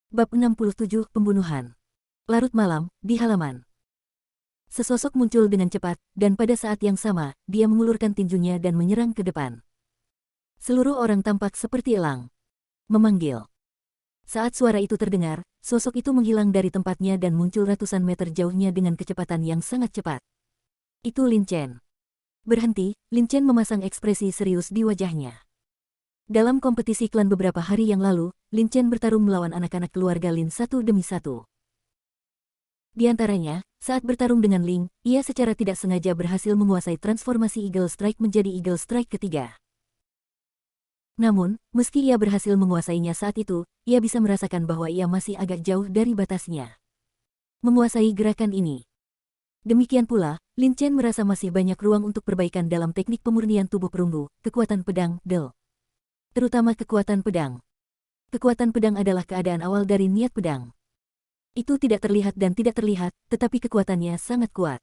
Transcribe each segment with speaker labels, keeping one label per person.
Speaker 1: Bab 67 Pembunuhan. Larut malam, di halaman. Sesosok muncul dengan cepat, dan pada saat yang sama, dia mengulurkan tinjunya dan menyerang ke depan. Seluruh orang tampak seperti elang. Memanggil. Saat suara itu terdengar, sosok itu menghilang dari tempatnya dan muncul ratusan meter jauhnya dengan kecepatan yang sangat cepat. Itu Lin Chen. Berhenti, Lin Chen memasang ekspresi serius di wajahnya. Dalam kompetisi klan beberapa hari yang lalu, Lin Chen bertarung melawan anak-anak keluarga Lin satu demi satu. Di antaranya, saat bertarung dengan Ling, ia secara tidak sengaja berhasil menguasai transformasi Eagle Strike menjadi Eagle Strike ketiga. Namun, meski ia berhasil menguasainya saat itu, ia bisa merasakan bahwa ia masih agak jauh dari batasnya. Menguasai gerakan ini. Demikian pula, Lin Chen merasa masih banyak ruang untuk perbaikan dalam teknik pemurnian tubuh perunggu, kekuatan pedang, Del. Terutama kekuatan pedang. Kekuatan pedang adalah keadaan awal dari niat pedang. Itu tidak terlihat dan tidak terlihat, tetapi kekuatannya sangat kuat.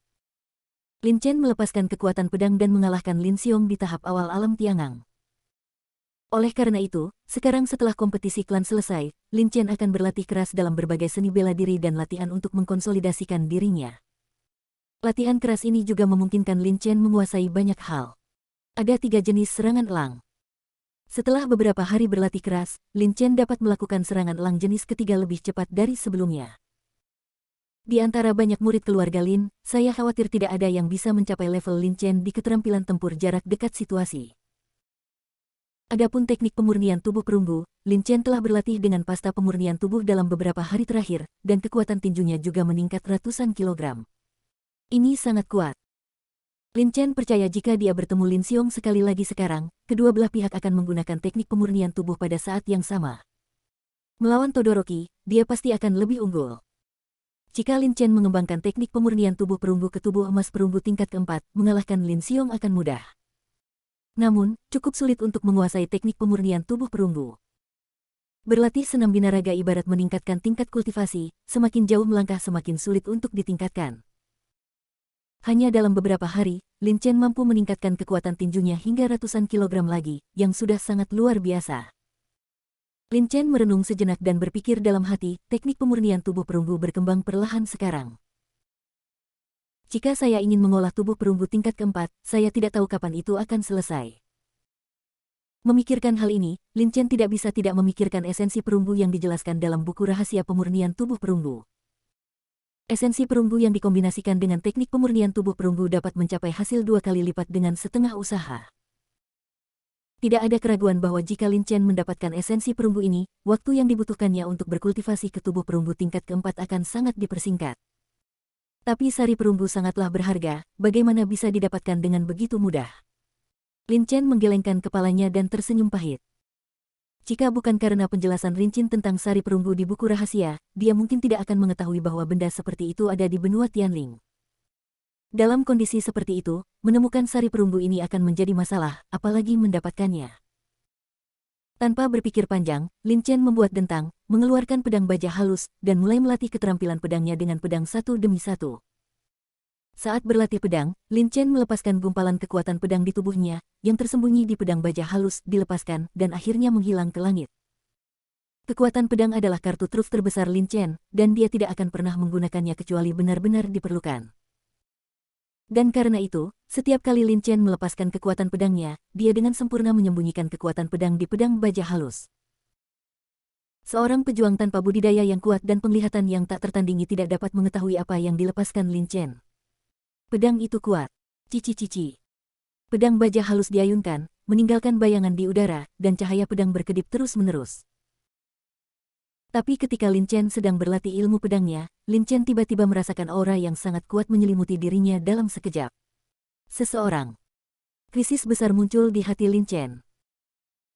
Speaker 1: Lin Chen melepaskan kekuatan pedang dan mengalahkan Lin Xiong di tahap awal alam Tiangang. Oleh karena itu, sekarang setelah kompetisi klan selesai, Lin Chen akan berlatih keras dalam berbagai seni bela diri dan latihan untuk mengkonsolidasikan dirinya. Latihan keras ini juga memungkinkan Lin Chen menguasai banyak hal. Ada 3 jenis serangan elang. Setelah beberapa hari berlatih keras, Lin Chen dapat melakukan serangan elang jenis ketiga lebih cepat dari sebelumnya. Di antara banyak murid keluarga Lin, saya khawatir tidak ada yang bisa mencapai level Lin Chen di keterampilan tempur jarak dekat situasi. Adapun teknik pemurnian tubuh perunggu, Lin Chen telah berlatih dengan pasta pemurnian tubuh dalam beberapa hari terakhir, dan kekuatan tinjunya juga meningkat ratusan kilogram. Ini sangat kuat. Lin Chen percaya jika dia bertemu Lin Xiong sekali lagi sekarang, kedua belah pihak akan menggunakan teknik pemurnian tubuh pada saat yang sama. Melawan Todoroki, dia pasti akan lebih unggul. Jika Lin Chen mengembangkan teknik pemurnian tubuh perunggu ke tubuh emas perunggu tingkat keempat, mengalahkan Lin Xiong akan mudah. Namun, cukup sulit untuk menguasai teknik pemurnian tubuh perunggu. Berlatih senam binaraga ibarat meningkatkan tingkat kultivasi, semakin jauh melangkah semakin sulit untuk ditingkatkan. Hanya dalam beberapa hari, Lin Chen mampu meningkatkan kekuatan tinjunya hingga ratusan kilogram lagi, yang sudah sangat luar biasa. Lin Chen merenung sejenak dan berpikir dalam hati, teknik pemurnian tubuh perunggu berkembang perlahan sekarang. Jika saya ingin mengolah tubuh perunggu tingkat keempat, saya tidak tahu kapan itu akan selesai. Memikirkan hal ini, Lin Chen tidak bisa tidak memikirkan esensi perunggu yang dijelaskan dalam buku rahasia pemurnian tubuh perunggu. Esensi perunggu yang dikombinasikan dengan teknik pemurnian tubuh perunggu dapat mencapai hasil 2 kali lipat dengan setengah usaha. Tidak ada keraguan bahwa jika Lin Chen mendapatkan esensi perunggu ini, waktu yang dibutuhkannya untuk berkultivasi ke tubuh perunggu tingkat keempat akan sangat dipersingkat. Tapi sari perunggu sangatlah berharga, bagaimana bisa didapatkan dengan begitu mudah? Lin Chen menggelengkan kepalanya dan tersenyum pahit. Jika bukan karena penjelasan rinci tentang sari perunggu di buku rahasia, dia mungkin tidak akan mengetahui bahwa benda seperti itu ada di benua Tianling. Dalam kondisi seperti itu, menemukan sari perunggu ini akan menjadi masalah, apalagi mendapatkannya. Tanpa berpikir panjang, Lin Chen membuat dentang, mengeluarkan pedang baja halus, dan mulai melatih keterampilan pedangnya dengan pedang satu demi satu. Saat berlatih pedang, Lin Chen melepaskan gumpalan kekuatan pedang di tubuhnya, yang tersembunyi di pedang baja halus dilepaskan dan akhirnya menghilang ke langit. Kekuatan pedang adalah kartu truf terbesar Lin Chen, dan dia tidak akan pernah menggunakannya kecuali benar-benar diperlukan. Dan karena itu, setiap kali Lin Chen melepaskan kekuatan pedangnya, dia dengan sempurna menyembunyikan kekuatan pedang di pedang baja halus. Seorang pejuang tanpa budidaya yang kuat dan penglihatan yang tak tertandingi tidak dapat mengetahui apa yang dilepaskan Lin Chen. Pedang itu kuat. Cici-cici. Pedang baja halus diayunkan, meninggalkan bayangan di udara, dan cahaya pedang berkedip terus-menerus. Tapi ketika Lin Chen sedang berlatih ilmu pedangnya, Lin Chen tiba-tiba merasakan aura yang sangat kuat menyelimuti dirinya dalam sekejap. Seseorang. Krisis besar muncul di hati Lin Chen.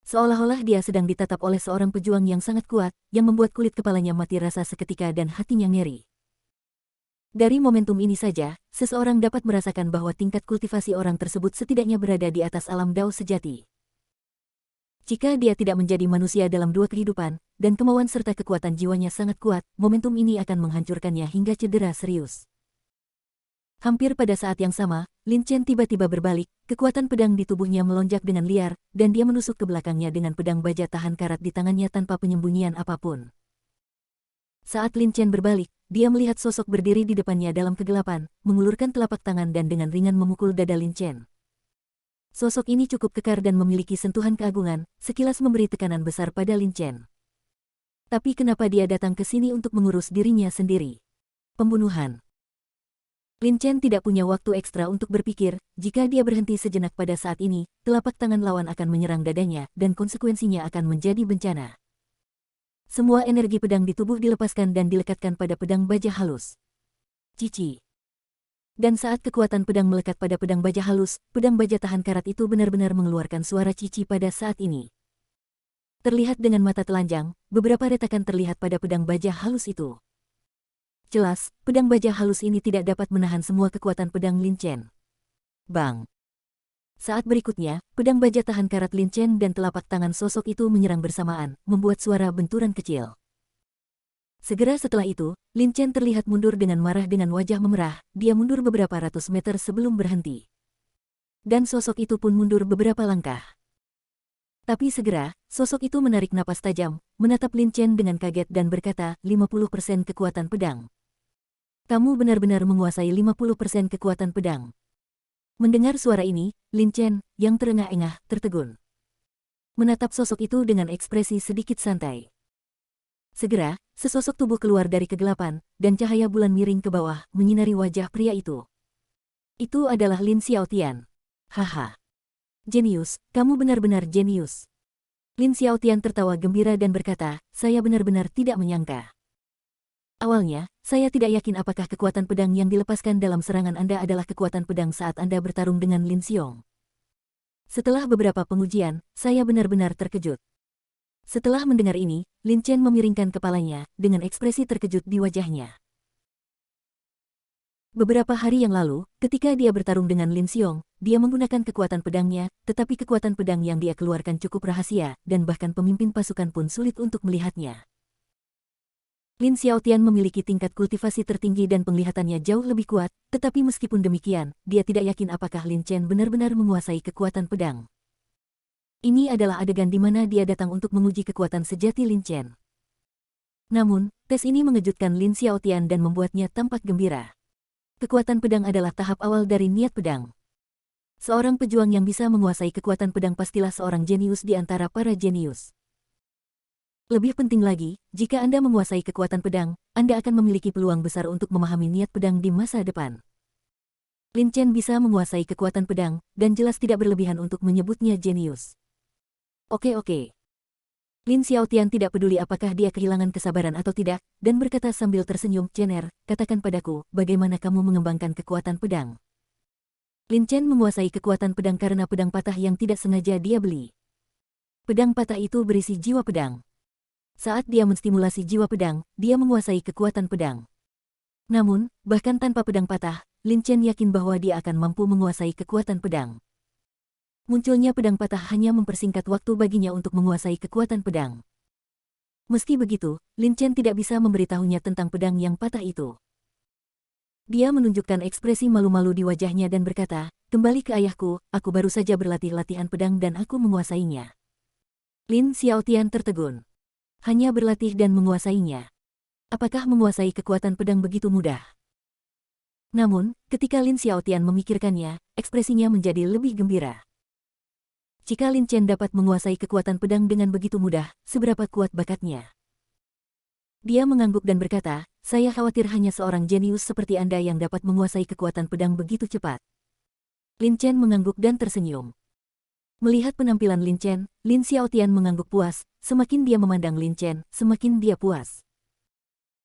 Speaker 1: Seolah-olah dia sedang ditatap oleh seorang pejuang yang sangat kuat, yang membuat kulit kepalanya mati rasa seketika dan hatinya ngeri. Dari momentum ini saja, seseorang dapat merasakan bahwa tingkat kultivasi orang tersebut setidaknya berada di atas alam Dao sejati. Jika dia tidak menjadi manusia dalam 2 kehidupan, dan kemauan serta kekuatan jiwanya sangat kuat, momentum ini akan menghancurkannya hingga cedera serius. Hampir pada saat yang sama, Lin Chen tiba-tiba berbalik, kekuatan pedang di tubuhnya melonjak dengan liar, dan dia menusuk ke belakangnya dengan pedang baja tahan karat di tangannya tanpa penyembunyian apapun. Saat Lin Chen berbalik, dia melihat sosok berdiri di depannya dalam kegelapan, mengulurkan telapak tangan dan dengan ringan memukul dada Lin Chen. Sosok ini cukup kekar dan memiliki sentuhan keagungan, sekilas memberi tekanan besar pada Lin Chen. Tapi kenapa dia datang ke sini untuk mengurus dirinya sendiri? Pembunuhan. Lin Chen tidak punya waktu ekstra untuk berpikir, jika dia berhenti sejenak pada saat ini, telapak tangan lawan akan menyerang dadanya dan konsekuensinya akan menjadi bencana. Semua energi pedang di tubuh dilepaskan dan dilekatkan pada pedang baja halus. Cici. Dan saat kekuatan pedang melekat pada pedang baja halus, pedang baja tahan karat itu benar-benar mengeluarkan suara cici pada saat ini. Terlihat dengan mata telanjang, beberapa retakan terlihat pada pedang baja halus itu. Jelas, pedang baja halus ini tidak dapat menahan semua kekuatan pedang Lin Chen. Bang! Saat berikutnya, pedang baja tahan karat Lin Chen dan telapak tangan sosok itu menyerang bersamaan, membuat suara benturan kecil. Segera setelah itu, Lin Chen terlihat mundur dengan marah dengan wajah memerah, dia mundur beberapa ratus meter sebelum berhenti. Dan sosok itu pun mundur beberapa langkah. Tapi segera, sosok itu menarik napas tajam, menatap Lin Chen dengan kaget dan berkata, 50% kekuatan pedang. Kamu benar-benar menguasai 50% kekuatan pedang. Mendengar suara ini, Lin Chen, yang terengah-engah, tertegun. Menatap sosok itu dengan ekspresi sedikit santai. Segera, sesosok tubuh keluar dari kegelapan, dan cahaya bulan miring ke bawah, menyinari wajah pria itu. Itu adalah Lin Xiaotian. Haha. Jenius, kamu benar-benar jenius. Lin Xiaotian tertawa gembira dan berkata, saya benar-benar tidak menyangka. Awalnya, saya tidak yakin apakah kekuatan pedang yang dilepaskan dalam serangan Anda adalah kekuatan pedang saat Anda bertarung dengan Lin Xiong. Setelah beberapa pengujian, saya benar-benar terkejut. Setelah mendengar ini, Lin Chen memiringkan kepalanya, dengan ekspresi terkejut di wajahnya. Beberapa hari yang lalu, ketika dia bertarung dengan Lin Xiong, dia menggunakan kekuatan pedangnya, tetapi kekuatan pedang yang dia keluarkan cukup rahasia, dan bahkan pemimpin pasukan pun sulit untuk melihatnya. Lin Xiaotian memiliki tingkat kultivasi tertinggi dan penglihatannya jauh lebih kuat, tetapi meskipun demikian, dia tidak yakin apakah Lin Chen benar-benar menguasai kekuatan pedang. Ini adalah adegan di mana dia datang untuk menguji kekuatan sejati Lin Chen. Namun, tes ini mengejutkan Lin Xiaotian dan membuatnya tampak gembira. Kekuatan pedang adalah tahap awal dari niat pedang. Seorang pejuang yang bisa menguasai kekuatan pedang pastilah seorang jenius di antara para jenius. Lebih penting lagi, jika Anda menguasai kekuatan pedang, Anda akan memiliki peluang besar untuk memahami niat pedang di masa depan. Lin Chen bisa menguasai kekuatan pedang, dan jelas tidak berlebihan untuk menyebutnya jenius. Oke. Lin Xiaotian tidak peduli apakah dia kehilangan kesabaran atau tidak, dan berkata sambil tersenyum, Chener, katakan padaku, bagaimana kamu mengembangkan kekuatan pedang? Lin Chen menguasai kekuatan pedang karena pedang patah yang tidak sengaja dia beli. Pedang patah itu berisi jiwa pedang. Saat dia menstimulasi jiwa pedang, dia menguasai kekuatan pedang. Namun, bahkan tanpa pedang patah, Lin Chen yakin bahwa dia akan mampu menguasai kekuatan pedang. Munculnya pedang patah hanya mempersingkat waktu baginya untuk menguasai kekuatan pedang. Meski begitu, Lin Chen tidak bisa memberitahunya tentang pedang yang patah itu. Dia menunjukkan ekspresi malu-malu di wajahnya dan berkata, kembali ke ayahku, aku baru saja berlatih latihan pedang dan aku menguasainya. Lin Xiaotian tertegun. Hanya berlatih dan menguasainya. Apakah menguasai kekuatan pedang begitu mudah? Namun, ketika Lin Xiaotian memikirkannya, ekspresinya menjadi lebih gembira. Jika Lin Chen dapat menguasai kekuatan pedang dengan begitu mudah, seberapa kuat bakatnya? Dia mengangguk dan berkata, saya khawatir hanya seorang jenius seperti Anda yang dapat menguasai kekuatan pedang begitu cepat. Lin Chen mengangguk dan tersenyum. Melihat penampilan Lin Chen, Lin Xiaotian mengangguk puas, semakin dia memandang Lin Chen, semakin dia puas.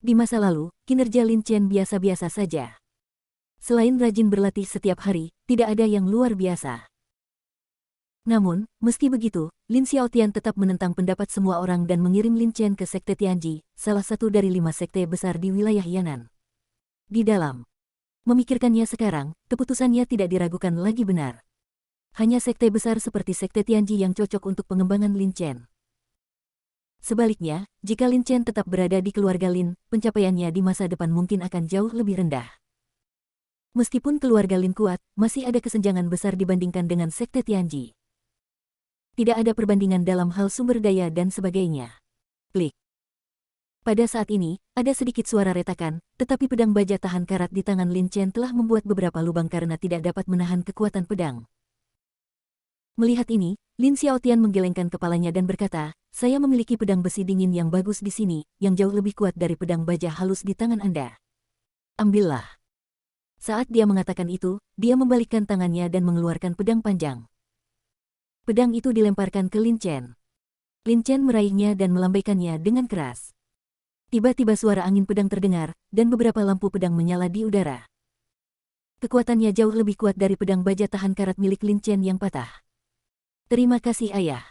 Speaker 1: Di masa lalu, kinerja Lin Chen biasa-biasa saja. Selain rajin berlatih setiap hari, tidak ada yang luar biasa. Namun, meski begitu, Lin Xiaotian tetap menentang pendapat semua orang dan mengirim Lin Chen ke Sekte Tianji, salah satu dari 5 sekte besar di wilayah Yan'an. Di dalam memikirkannya sekarang, keputusannya tidak diragukan lagi benar. Hanya sekte besar seperti Sekte Tianji yang cocok untuk pengembangan Lin Chen. Sebaliknya, jika Lin Chen tetap berada di keluarga Lin, pencapaiannya di masa depan mungkin akan jauh lebih rendah. Meskipun keluarga Lin kuat, masih ada kesenjangan besar dibandingkan dengan Sekte Tianji. Tidak ada perbandingan dalam hal sumber daya dan sebagainya. Klik. Pada saat ini, Ada sedikit suara retakan, tetapi pedang baja tahan karat di tangan Lin Chen telah membuat beberapa lubang karena tidak dapat menahan kekuatan pedang. Melihat ini, Lin Xiaotian menggelengkan kepalanya dan berkata, "Saya memiliki pedang besi dingin yang bagus di sini, yang jauh lebih kuat dari pedang baja halus di tangan Anda. Ambillah." Saat dia mengatakan itu, dia membalikkan tangannya dan mengeluarkan pedang panjang. Pedang itu dilemparkan ke Lin Chen. Lin Chen meraihnya dan melambaikannya dengan keras. Tiba-tiba suara angin pedang terdengar, dan beberapa lampu pedang menyala di udara. Kekuatannya jauh lebih kuat dari pedang baja tahan karat milik Lin Chen yang patah. "Terima kasih ayah."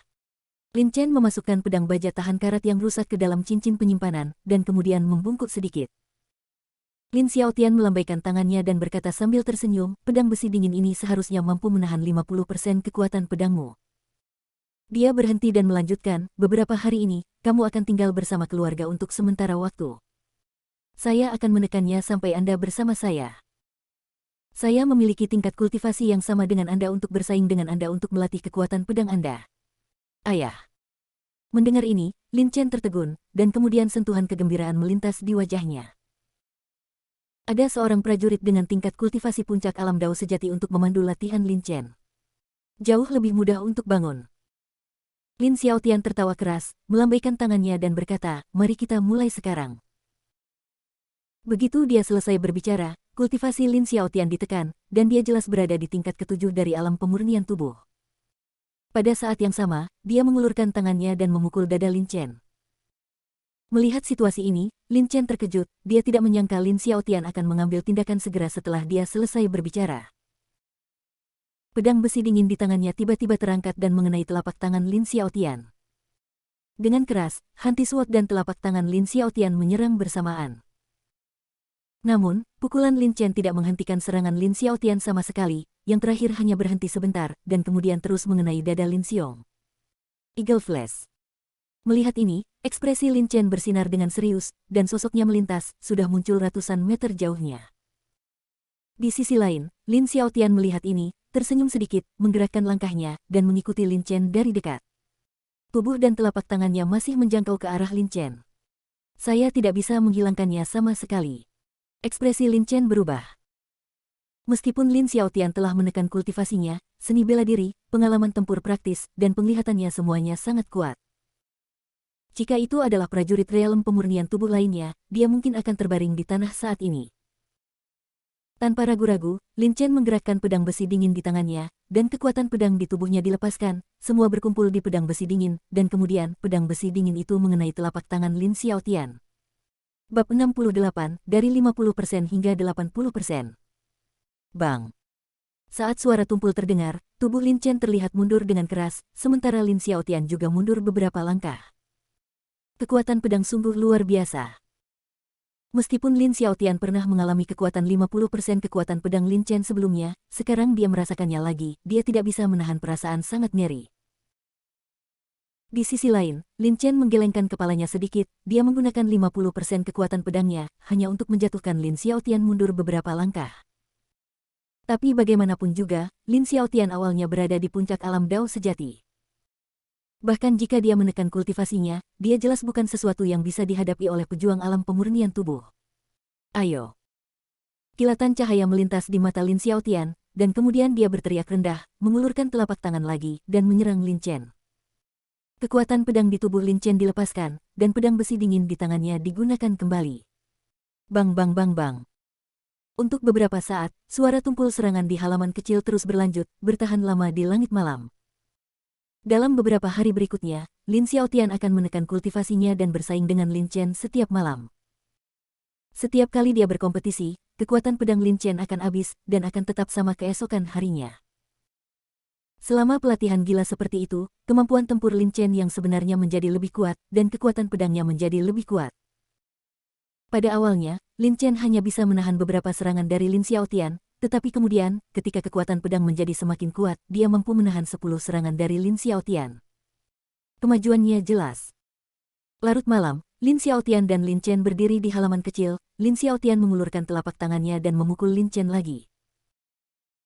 Speaker 1: Lin Chen memasukkan pedang baja tahan karat yang rusak ke dalam cincin penyimpanan, dan kemudian membungkuk sedikit. Lin Xiaotian melambaikan tangannya dan berkata sambil tersenyum, "Pedang besi dingin ini seharusnya mampu menahan 50% kekuatan pedangmu." Dia berhenti dan melanjutkan, "Beberapa hari ini, kamu akan tinggal bersama keluarga untuk sementara waktu. Saya akan menekannya sampai Anda bersama saya. Saya memiliki tingkat kultivasi yang sama dengan Anda untuk bersaing dengan Anda untuk melatih kekuatan pedang Anda." "Ayah." Mendengar ini, Lin Chen tertegun, dan kemudian sentuhan kegembiraan melintas di wajahnya. Ada seorang prajurit dengan tingkat kultivasi puncak alam Dao sejati untuk memandu latihan Lin Chen. Jauh lebih mudah untuk bangun. Lin Xiaotian tertawa keras, melambaikan tangannya dan berkata, "Mari kita mulai sekarang." Begitu dia selesai berbicara, kultivasi Lin Xiaotian ditekan, dan dia jelas berada di tingkat ketujuh dari alam pemurnian tubuh. Pada saat yang sama, dia mengulurkan tangannya dan memukul dada Lin Chen. Melihat situasi ini, Lin Chen terkejut, dia tidak menyangka Lin Xiaotian akan mengambil tindakan segera setelah dia selesai berbicara. Pedang besi dingin di tangannya tiba-tiba terangkat dan mengenai telapak tangan Lin Xiaotian. Dengan keras, Hanti Sword dan telapak tangan Lin Xiaotian menyerang bersamaan. Namun, pukulan Lin Chen tidak menghentikan serangan Lin Xiaotian sama sekali, yang terakhir hanya berhenti sebentar, dan kemudian terus mengenai dada Lin Xiong. Eagle Flash. Melihat ini, ekspresi Lin Chen bersinar dengan serius, dan sosoknya melintas, sudah muncul ratusan meter jauhnya. Di sisi lain, Lin Xiaotian melihat ini, tersenyum sedikit, menggerakkan langkahnya, dan mengikuti Lin Chen dari dekat. Tubuh dan telapak tangannya masih menjangkau ke arah Lin Chen. "Saya tidak bisa menghilangkannya sama sekali." Ekspresi Lin Chen berubah. Meskipun Lin Xiaotian telah menekan kultivasinya, seni bela diri, pengalaman tempur praktis, dan penglihatannya semuanya sangat kuat. Jika itu adalah prajurit realem pemurnian tubuh lainnya, dia mungkin akan terbaring di tanah saat ini. Tanpa ragu-ragu, Lin Chen menggerakkan pedang besi dingin di tangannya, dan kekuatan pedang di tubuhnya dilepaskan, semua berkumpul di pedang besi dingin, dan kemudian pedang besi dingin itu mengenai telapak tangan Lin Xiaotian. Bab 68, dari 50% hingga 80%. Bang! Saat suara tumpul terdengar, tubuh Lin Chen terlihat mundur dengan keras, sementara Lin Xiaotian juga mundur beberapa langkah. Kekuatan pedang sungguh luar biasa. Meskipun Lin Xiaotian pernah mengalami kekuatan 50% kekuatan pedang Lin Chen sebelumnya, sekarang dia merasakannya lagi, dia tidak bisa menahan perasaan sangat ngeri. Di sisi lain, Lin Chen menggelengkan kepalanya sedikit, dia menggunakan 50% kekuatan pedangnya, hanya untuk menjatuhkan Lin Xiaotian mundur beberapa langkah. Tapi bagaimanapun juga, Lin Xiaotian awalnya berada di puncak alam Dao sejati. Bahkan jika dia menekan kultivasinya, dia jelas bukan sesuatu yang bisa dihadapi oleh pejuang alam pemurnian tubuh. "Ayo!" Kilatan cahaya melintas di mata Lin Xiaotian, dan kemudian dia berteriak rendah, mengulurkan telapak tangan lagi, dan menyerang Lin Chen. Kekuatan pedang di tubuh Lin Chen dilepaskan, dan pedang besi dingin di tangannya digunakan kembali. Bang bang bang bang. Untuk beberapa saat, suara tumpul serangan di halaman kecil terus berlanjut, bertahan lama di langit malam. Dalam beberapa hari berikutnya, Lin Xiaotian akan menekan kultivasinya dan bersaing dengan Lin Chen setiap malam. Setiap kali dia berkompetisi, kekuatan pedang Lin Chen akan habis dan akan tetap sama keesokan harinya. Selama pelatihan gila seperti itu, kemampuan tempur Lin Chen yang sebenarnya menjadi lebih kuat dan kekuatan pedangnya menjadi lebih kuat. Pada awalnya, Lin Chen hanya bisa menahan beberapa serangan dari Lin Xiaotian, tetapi kemudian, ketika kekuatan pedang menjadi semakin kuat, dia mampu menahan 10 serangan dari Lin Xiaotian. Kemajuannya jelas. Larut malam, Lin Xiaotian dan Lin Chen berdiri di halaman kecil, Lin Xiaotian mengulurkan telapak tangannya dan memukul Lin Chen lagi.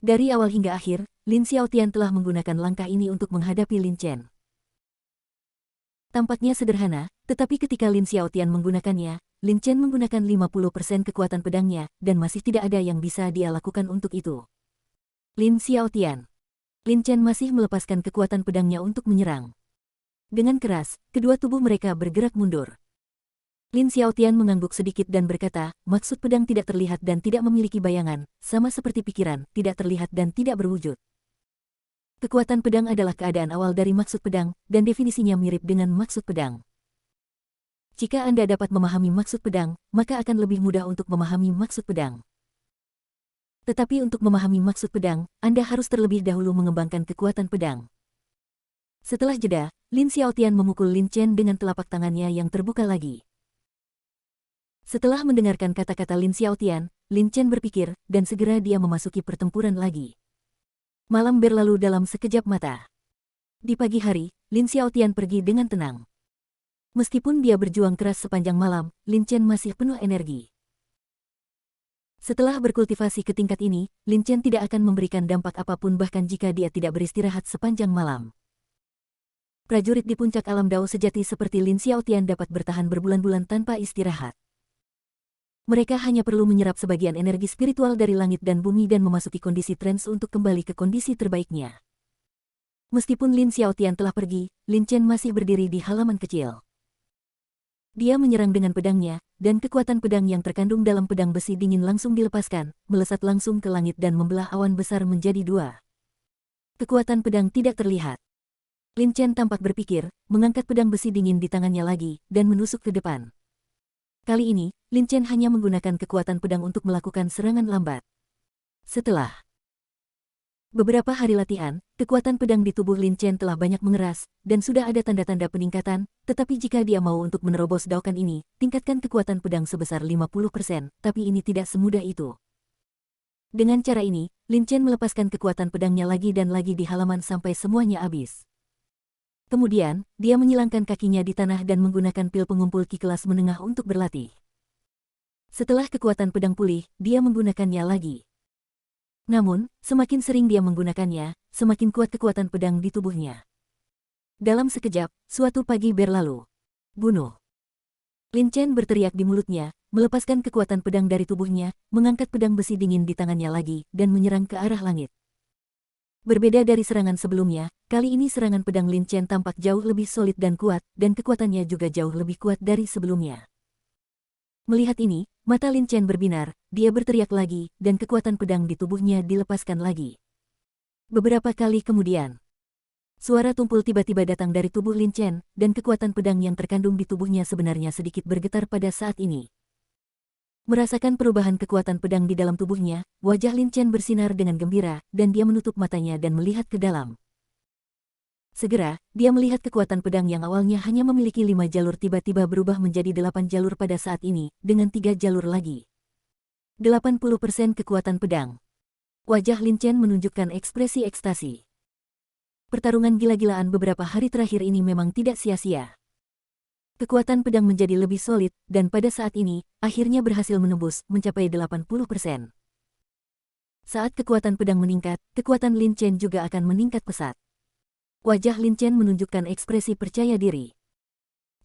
Speaker 1: Dari awal hingga akhir, Lin Xiaotian telah menggunakan langkah ini untuk menghadapi Lin Chen. Tampaknya sederhana, tetapi ketika Lin Xiaotian menggunakannya, Lin Chen menggunakan 50% kekuatan pedangnya, dan masih tidak ada yang bisa dia lakukan untuk itu. Lin Xiaotian. Lin Chen masih melepaskan kekuatan pedangnya untuk menyerang. Dengan keras, kedua tubuh mereka bergerak mundur. Lin Xiaotian mengangguk sedikit dan berkata, maksud pedang tidak terlihat dan tidak memiliki bayangan, sama seperti pikiran, tidak terlihat dan tidak berwujud. Kekuatan pedang adalah keadaan awal dari maksud pedang, dan definisinya mirip dengan maksud pedang. Jika Anda dapat memahami maksud pedang, maka akan lebih mudah untuk memahami maksud pedang. Tetapi untuk memahami maksud pedang, Anda harus terlebih dahulu mengembangkan kekuatan pedang. Setelah jeda, Lin Xiaotian memukul Lin Chen dengan telapak tangannya yang terbuka lagi. Setelah mendengarkan kata-kata Lin Xiaotian, Lin Chen berpikir, dan segera dia memasuki pertempuran lagi. Malam berlalu dalam sekejap mata. Di pagi hari, Lin Xiaotian pergi dengan tenang. Meskipun dia berjuang keras sepanjang malam, Lin Chen masih penuh energi. Setelah berkultivasi ke tingkat ini, Lin Chen tidak akan memberikan dampak apapun bahkan jika dia tidak beristirahat sepanjang malam. Prajurit di puncak alam Dao sejati seperti Lin Xiaotian dapat bertahan berbulan-bulan tanpa istirahat. Mereka hanya perlu menyerap sebagian energi spiritual dari langit dan bumi dan memasuki kondisi trance untuk kembali ke kondisi terbaiknya. Meskipun Lin Xiaotian telah pergi, Lin Chen masih berdiri di halaman kecil. Dia menyerang dengan pedangnya, dan kekuatan pedang yang terkandung dalam pedang besi dingin langsung dilepaskan, melesat langsung ke langit dan membelah awan besar menjadi dua. Kekuatan pedang tidak terlihat. Lin Chen tampak berpikir, mengangkat pedang besi dingin di tangannya lagi, dan menusuk ke depan. Kali ini, Lin Chen hanya menggunakan kekuatan pedang untuk melakukan serangan lambat. Setelah beberapa hari latihan, kekuatan pedang di tubuh Lin Chen telah banyak mengeras, dan sudah ada tanda-tanda peningkatan, tetapi jika dia mau untuk menerobos daokan ini, tingkatkan kekuatan pedang sebesar 50%, tapi ini tidak semudah itu. Dengan cara ini, Lin Chen melepaskan kekuatan pedangnya lagi dan lagi di halaman sampai semuanya habis. Kemudian, dia menyilangkan kakinya di tanah dan menggunakan pil pengumpul ki kelas menengah untuk berlatih. Setelah kekuatan pedang pulih, dia menggunakannya lagi. Namun, semakin sering dia menggunakannya, semakin kuat kekuatan pedang di tubuhnya. Dalam sekejap, suatu pagi berlalu. Bunuh! Lin Chen berteriak di mulutnya, melepaskan kekuatan pedang dari tubuhnya, mengangkat pedang besi dingin di tangannya lagi, dan menyerang ke arah langit. Berbeda dari serangan sebelumnya, kali ini serangan pedang Lin Chen tampak jauh lebih solid dan kuat, dan kekuatannya juga jauh lebih kuat dari sebelumnya. Melihat ini, mata Lin Chen berbinar, dia berteriak lagi, dan kekuatan pedang di tubuhnya dilepaskan lagi. Beberapa kali kemudian, suara tumpul tiba-tiba datang dari tubuh Lin Chen, dan kekuatan pedang yang terkandung di tubuhnya sebenarnya sedikit bergetar pada saat ini. Merasakan perubahan kekuatan pedang di dalam tubuhnya, wajah Lin Chen bersinar dengan gembira, dan dia menutup matanya dan melihat ke dalam. Segera, dia melihat kekuatan pedang yang awalnya hanya memiliki 5 jalur tiba-tiba berubah menjadi 8 jalur pada saat ini, dengan 3 jalur lagi. 80% kekuatan pedang. Wajah Lin Chen menunjukkan ekspresi ekstasi. Pertarungan gila-gilaan beberapa hari terakhir ini memang tidak sia-sia. Kekuatan pedang menjadi lebih solid, dan pada saat ini, akhirnya berhasil menembus, mencapai 80%. Saat kekuatan pedang meningkat, kekuatan Lin Chen juga akan meningkat pesat. Wajah Lin Chen menunjukkan ekspresi percaya diri.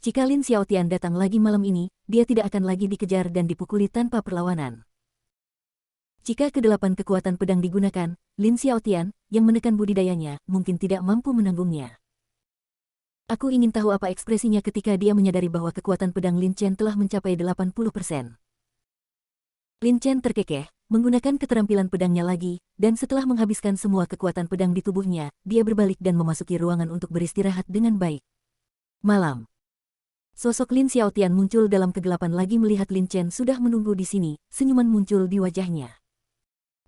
Speaker 1: Jika Lin Xiaotian datang lagi malam ini, dia tidak akan lagi dikejar dan dipukuli tanpa perlawanan. Jika ke-8 kekuatan pedang digunakan, Lin Xiaotian, yang menekan budidayanya, mungkin tidak mampu menanggungnya. Aku ingin tahu apa ekspresinya ketika dia menyadari bahwa kekuatan pedang Lin Chen telah mencapai 80%. Lin Chen terkekeh, menggunakan keterampilan pedangnya lagi, dan setelah menghabiskan semua kekuatan pedang di tubuhnya, dia berbalik dan memasuki ruangan untuk beristirahat dengan baik. Malam. Sosok Lin Xiaotian muncul dalam kegelapan lagi melihat Lin Chen sudah menunggu di sini, senyuman muncul di wajahnya.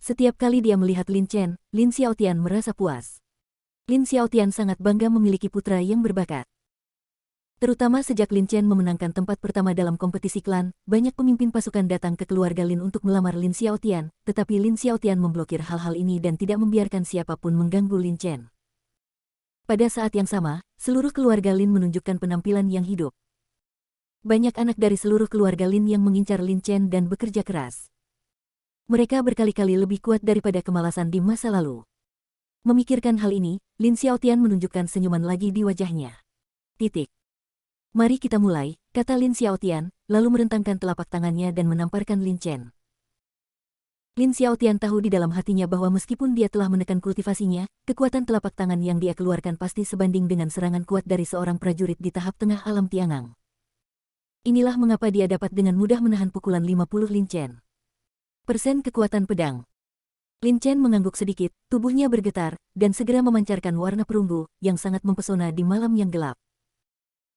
Speaker 1: Setiap kali dia melihat Lin Chen, Lin Xiaotian merasa puas. Lin Xiaotian sangat bangga memiliki putra yang berbakat. Terutama sejak Lin Chen memenangkan tempat pertama dalam kompetisi klan, banyak pemimpin pasukan datang ke keluarga Lin untuk melamar Lin Xiaotian, tetapi Lin Xiaotian memblokir hal-hal ini dan tidak membiarkan siapapun mengganggu Lin Chen. Pada saat yang sama, seluruh keluarga Lin menunjukkan penampilan yang hidup. Banyak anak dari seluruh keluarga Lin yang mengincar Lin Chen dan bekerja keras. Mereka berkali-kali lebih kuat daripada kemalasan di masa lalu. Memikirkan hal ini, Lin Xiaotian menunjukkan senyuman lagi di wajahnya. Titik. Mari kita mulai, kata Lin Xiaotian, lalu merentangkan telapak tangannya dan menamparkan Lin Chen. Lin Xiaotian tahu di dalam hatinya bahwa meskipun dia telah menekan kultivasinya, kekuatan telapak tangan yang dia keluarkan pasti sebanding dengan serangan kuat dari seorang prajurit di tahap tengah alam Tiangang. Inilah mengapa dia dapat dengan mudah menahan pukulan 50 Lin Chen. Persen kekuatan pedang. Lin Chen mengangguk sedikit, tubuhnya bergetar, dan segera memancarkan warna perunggu yang sangat mempesona di malam yang gelap.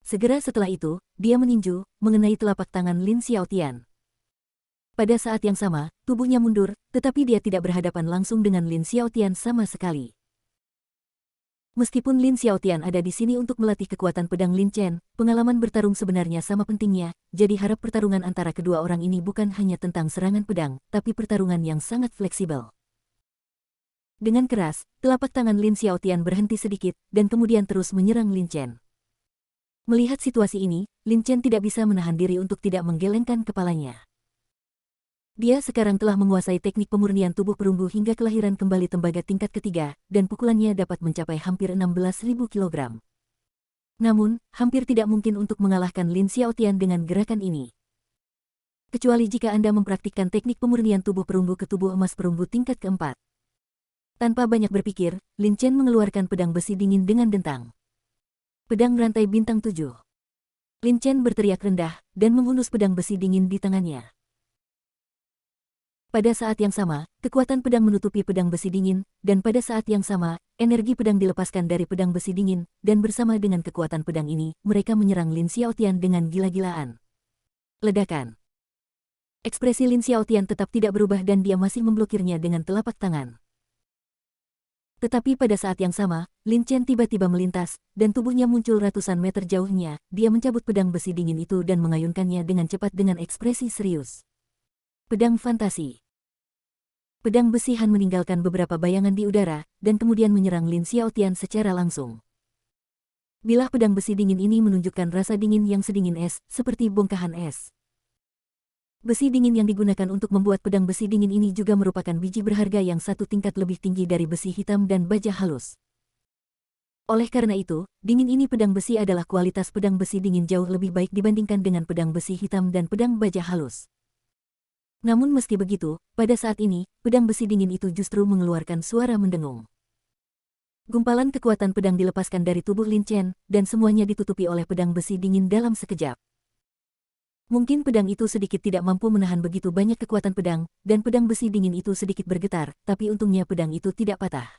Speaker 1: Segera setelah itu, dia meninju, mengenai telapak tangan Lin Xiaotian. Pada saat yang sama, tubuhnya mundur, tetapi dia tidak berhadapan langsung dengan Lin Xiaotian sama sekali. Meskipun Lin Xiaotian ada di sini untuk melatih kekuatan pedang Lin Chen, pengalaman bertarung sebenarnya sama pentingnya, jadi harap pertarungan antara kedua orang ini bukan hanya tentang serangan pedang, tapi pertarungan yang sangat fleksibel. Dengan keras, telapak tangan Lin Xiaotian berhenti sedikit, dan kemudian terus menyerang Lin Chen. Melihat situasi ini, Lin Chen tidak bisa menahan diri untuk tidak menggelengkan kepalanya. Dia sekarang telah menguasai teknik pemurnian tubuh perunggu hingga kelahiran kembali tembaga tingkat ketiga, dan pukulannya dapat mencapai hampir 16.000 kg. Namun, hampir tidak mungkin untuk mengalahkan Lin Xiaotian dengan gerakan ini. Kecuali jika Anda mempraktikkan teknik pemurnian tubuh perunggu ke tubuh emas perunggu tingkat keempat. Tanpa banyak berpikir, Lin Chen mengeluarkan pedang besi dingin dengan dentang. Pedang rantai bintang 7. Lin Chen berteriak rendah, dan menghunus pedang besi dingin di tangannya. Pada saat yang sama, kekuatan pedang menutupi pedang besi dingin, dan pada saat yang sama, energi pedang dilepaskan dari pedang besi dingin, dan bersama dengan kekuatan pedang ini, mereka menyerang Lin Xiaotian dengan gila-gilaan. Ledakan. Ekspresi Lin Xiaotian tetap tidak berubah dan dia masih memblokirnya dengan telapak tangan. Tetapi pada saat yang sama, Lin Chen tiba-tiba melintas, dan tubuhnya muncul ratusan meter jauhnya, dia mencabut pedang besi dingin itu dan mengayunkannya dengan cepat dengan ekspresi serius. Pedang fantasi. Pedang besi Han meninggalkan beberapa bayangan di udara, dan kemudian menyerang Lin Xiaotian secara langsung. Bilah pedang besi dingin ini menunjukkan rasa dingin yang sedingin es, seperti bongkahan es. Besi dingin yang digunakan untuk membuat pedang besi dingin ini juga merupakan biji berharga yang satu tingkat lebih tinggi dari besi hitam dan baja halus. Oleh karena itu, dingin ini pedang besi adalah kualitas pedang besi dingin jauh lebih baik dibandingkan dengan pedang besi hitam dan pedang baja halus. Namun meski begitu, pada saat ini, pedang besi dingin itu justru mengeluarkan suara mendengung. Gumpalan kekuatan pedang dilepaskan dari tubuh Lin Chen, dan semuanya ditutupi oleh pedang besi dingin dalam sekejap. Mungkin pedang itu sedikit tidak mampu menahan begitu banyak kekuatan pedang, dan pedang besi dingin itu sedikit bergetar, tapi untungnya pedang itu tidak patah.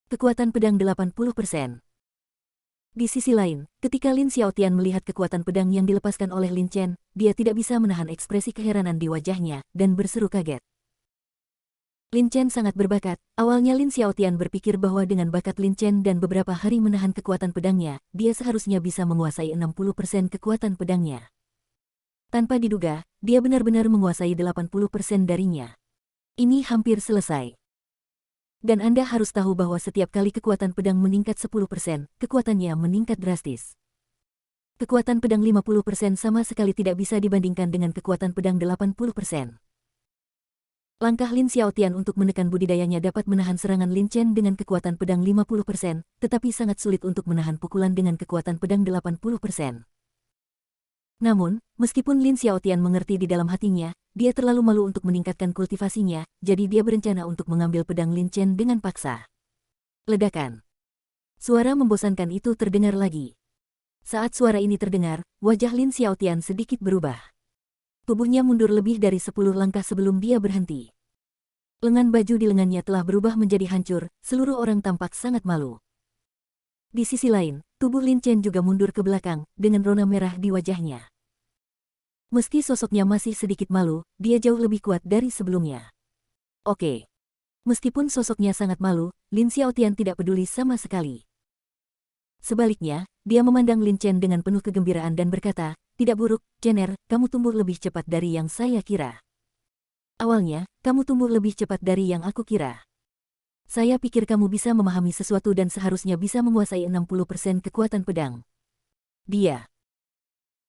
Speaker 1: Kekuatan pedang 80%. Di sisi lain, ketika Lin Xiaotian melihat kekuatan pedang yang dilepaskan oleh Lin Chen, dia tidak bisa menahan ekspresi keheranan di wajahnya, dan berseru kaget. Lin Chen sangat berbakat. Awalnya Lin Xiaotian berpikir bahwa dengan bakat Lin Chen dan beberapa hari menahan kekuatan pedangnya, dia seharusnya bisa menguasai 60% kekuatan pedangnya. Tanpa diduga, dia benar-benar menguasai 80% darinya. Ini hampir selesai. Dan Anda harus tahu bahwa setiap kali kekuatan pedang meningkat 10%, kekuatannya meningkat drastis. Kekuatan pedang 50% sama sekali tidak bisa dibandingkan dengan kekuatan pedang 80%. Langkah Lin Xiaotian untuk menekan budidayanya dapat menahan serangan Lin Chen dengan kekuatan pedang 50%, tetapi sangat sulit untuk menahan pukulan dengan kekuatan pedang 80%. Namun, meskipun Lin Xiaotian mengerti di dalam hatinya, dia terlalu malu untuk meningkatkan kultivasinya, jadi dia berencana untuk mengambil pedang Lin Chen dengan paksa. Ledakan. Suara membosankan itu terdengar lagi. Saat suara ini terdengar, wajah Lin Xiaotian sedikit berubah. Tubuhnya mundur lebih dari 10 langkah sebelum dia berhenti. Lengan baju di lengannya telah berubah menjadi hancur, seluruh orang tampak sangat malu. Di sisi lain, tubuh Lin Chen juga mundur ke belakang, dengan rona merah di wajahnya. Meski sosoknya masih sedikit malu, dia jauh lebih kuat dari sebelumnya. Oke. Meskipun sosoknya sangat malu, Lin Xiaotian tidak peduli sama sekali. Sebaliknya, dia memandang Lin Chen dengan penuh kegembiraan dan berkata, "Tidak buruk, Chener, kamu tumbuh lebih cepat dari yang saya kira. Awalnya, kamu tumbuh lebih cepat dari yang aku kira. Saya pikir kamu bisa memahami sesuatu dan seharusnya bisa menguasai 60% kekuatan pedang." Dia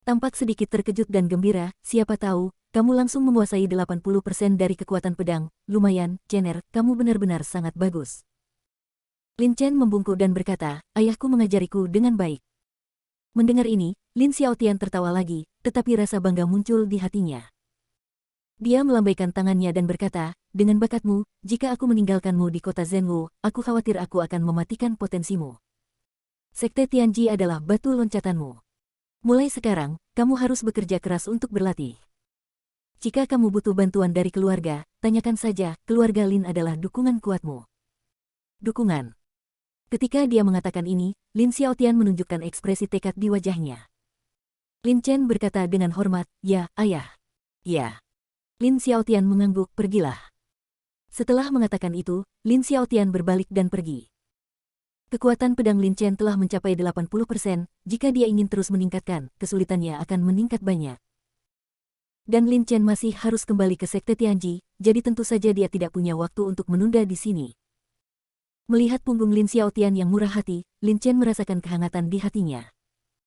Speaker 1: tampak sedikit terkejut dan gembira, "Siapa tahu, kamu langsung menguasai 80% dari kekuatan pedang. Lumayan, Chener, kamu benar-benar sangat bagus." Lin Chen membungkuk dan berkata, "Ayahku mengajariku dengan baik." Mendengar ini, Lin Xiaotian tertawa lagi, tetapi rasa bangga muncul di hatinya. Dia melambaikan tangannya dan berkata, dengan bakatmu, jika aku meninggalkanmu di kota Zhenwu, aku khawatir aku akan mematikan potensimu. Sekte Tianji adalah batu loncatanmu. Mulai sekarang, kamu harus bekerja keras untuk berlatih. Jika kamu butuh bantuan dari keluarga, tanyakan saja, keluarga Lin adalah dukungan kuatmu. Dukungan. Ketika dia mengatakan ini, Lin Xiaotian menunjukkan ekspresi tekad di wajahnya. Lin Chen berkata dengan hormat, ya, ayah. Ya. Lin Xiaotian mengangguk, pergilah. Setelah mengatakan itu, Lin Xiaotian berbalik dan pergi. Kekuatan pedang Lin Chen telah mencapai 80%, jika dia ingin terus meningkatkan, kesulitannya akan meningkat banyak. Dan Lin Chen masih harus kembali ke Sekte Tianji, jadi tentu saja dia tidak punya waktu untuk menunda di sini. Melihat punggung Lin Xiaotian yang murah hati, Lin Chen merasakan kehangatan di hatinya.